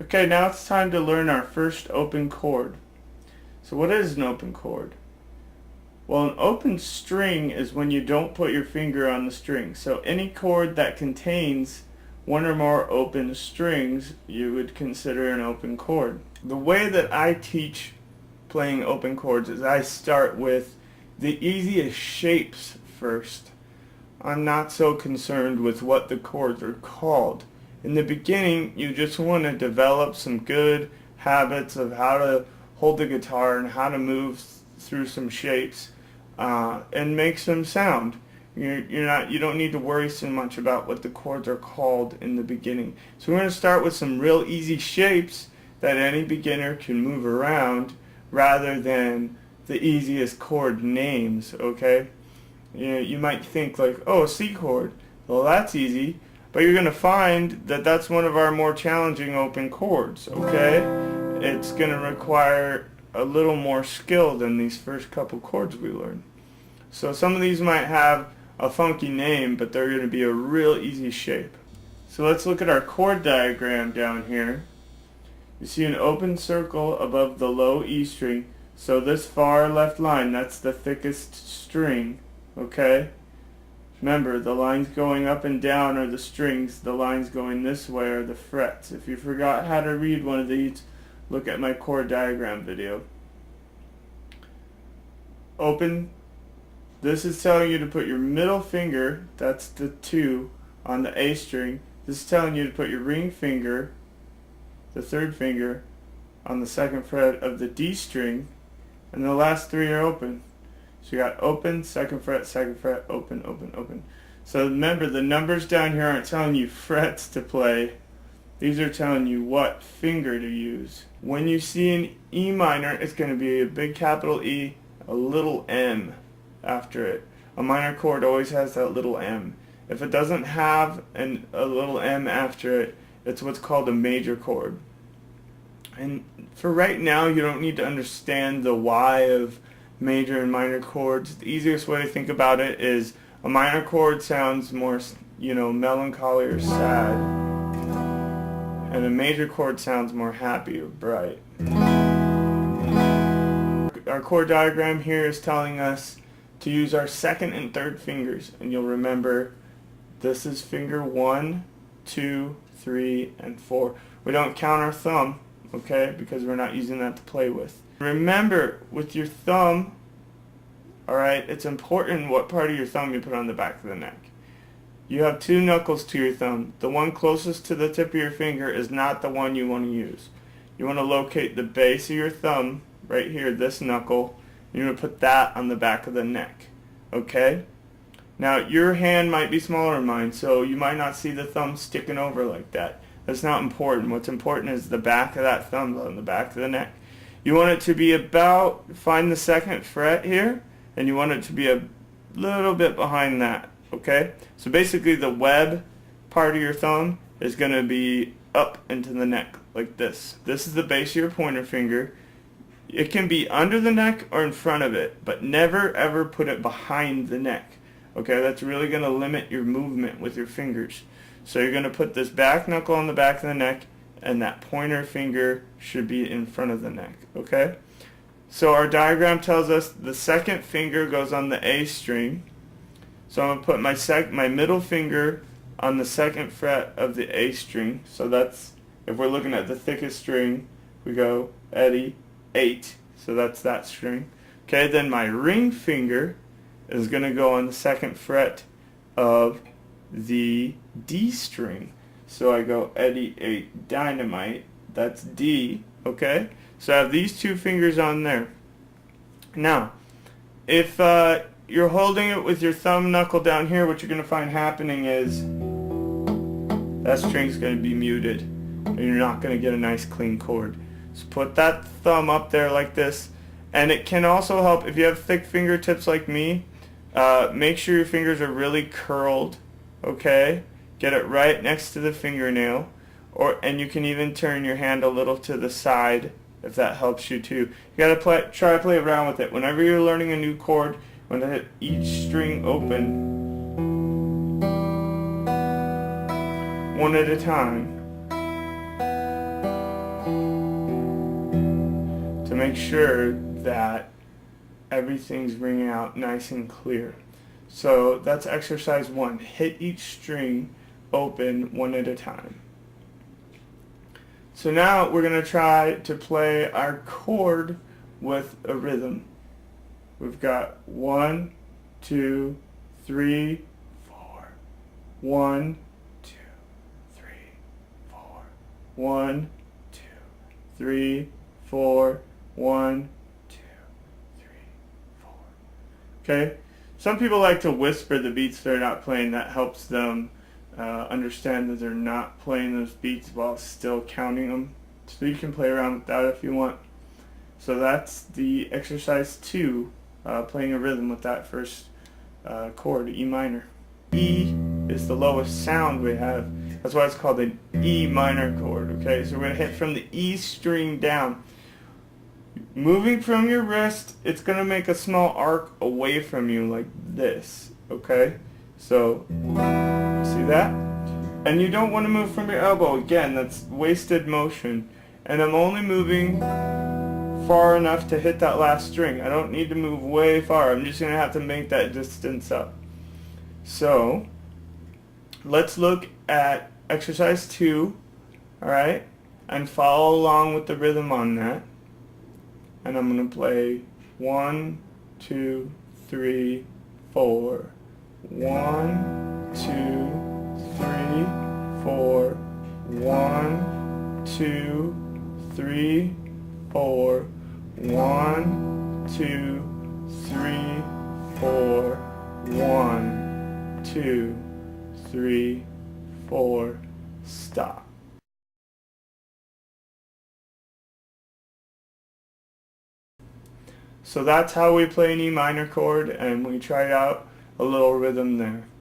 Okay, now it's time to learn our first open chord. So what is an open chord? Well, an open string is when you don't put your finger on the string. So any chord that contains one or more open strings, you would consider an open chord. The way that I teach playing open chords is I start with the easiest shapes first. I'm not so concerned with what the chords are called. In the beginning, you just want to develop some good habits of how to hold the guitar and how to move through some shapes and make some sound. You don't need to worry so much about what the chords are called in the beginning. So we're going to start with some real easy shapes that any beginner can move around rather than the easiest chord names, okay? You might think like, oh, a C chord, well that's easy, but you're going to find that that's one of our more challenging open chords, okay? It's going to require a little more skill than these first couple chords we learned. So some of these might have a funky name, but they're going to be a real easy shape. So let's look at our chord diagram down here. You see an open circle above the low E string, so this far left line, that's the thickest string, okay? Remember, the lines going up and down are the strings, the lines going this way are the frets. If you forgot how to read one of these, look at my chord diagram video. Open, this is telling you to put your middle finger, that's the 2, on the A string. This is telling you to put your ring finger, the 3rd finger, on the 2nd fret of the D string, and the last 3 are open. So you got open, 2nd fret, open, open, open. So remember, the numbers down here aren't telling you frets to play. These are telling you what finger to use. When you see an E minor, it's going to be a big capital E, a little M after it. A minor chord always has that little M. If it doesn't have a little M after it, it's what's called a major chord. And for right now, you don't need to understand the why of major and minor chords. The easiest way to think about it is a minor chord sounds more, melancholy or sad, and a major chord sounds more happy or bright. Our chord diagram here is telling us to use our 2nd and 3rd fingers, and you'll remember this is finger 1, 2, 3, and 4. We don't count our thumb, okay, because we're not using that to play with. Remember, with your thumb, alright, it's important what part of your thumb you put on the back of the neck. You have 2 knuckles to your thumb. The one closest to the tip of your finger is not the one you want to use. You want to locate the base of your thumb, right here, this knuckle. You're going to put that on the back of the neck, okay? Now, your hand might be smaller than mine, so you might not see the thumb sticking over like that. That's not important. What's important is the back of that thumb on the back of the neck. You want it to be about, find the 2nd fret here, and you want it to be a little bit behind that, okay? So basically the web part of your thumb is going to be up into the neck, like this. This is the base of your pointer finger. It can be under the neck or in front of it, but never ever put it behind the neck, okay? That's really going to limit your movement with your fingers. So you're going to put this back knuckle on the back of the neck, and that pointer finger should be in front of the neck, okay? So our diagram tells us the 2nd finger goes on the A string. So I'm going to put my middle finger on the 2nd fret of the A string. So that's, if we're looking at the thickest string, we go Eddie, 8. So that's that string. Okay, then my ring finger is going to go on the 2nd fret of the D string. So I go Eddie 8 dynamite, that's D, okay? So I have these 2 fingers on there. Now, if you're holding it with your thumb knuckle down here, what you're going to find happening is that string's going to be muted, and you're not going to get a nice clean chord. So put that thumb up there like this, and it can also help if you have thick fingertips like me. Make sure your fingers are really curled, okay? Get it right next to the fingernail, and you can even turn your hand a little to the side if that helps you too. You gotta try to play around with it. Whenever you're learning a new chord, when I hit each string open, one at a time. make sure that everything's ringing out nice and clear. So that's exercise 1. Hit each string open one at a time. So now we're going to try to play our chord with a rhythm. We've got 1, 2, 3, 4. 1, 2, 3, 4. 1, 2, 3, 4. 1, 2, 3, 4. Okay? Some people like to whisper the beats they're not playing. That helps them understand that they're not playing those beats while still counting them. So you can play around with that if you want. So that's the exercise 2, playing a rhythm with that first chord, E minor. E is the lowest sound we have. That's why it's called an E minor chord. Okay, so we're going to hit from the E string down. Moving from your wrist, it's going to make a small arc away from you like this. Okay, so see that? And you don't want to move from your elbow. Again, that's wasted motion. And I'm only moving far enough to hit that last string. I don't need to move way far. I'm just going to have to make that distance up. So let's look at exercise 2, alright, and follow along with the rhythm on that. And I'm going to play 1, 2, 3, 4. 1, 2, 3, 4. 1, 2, 3, 4. 1, 2, 3, 4. 1, 2, 3, 4. Stop. So that's how we play an E minor chord, and we tried out a little rhythm there.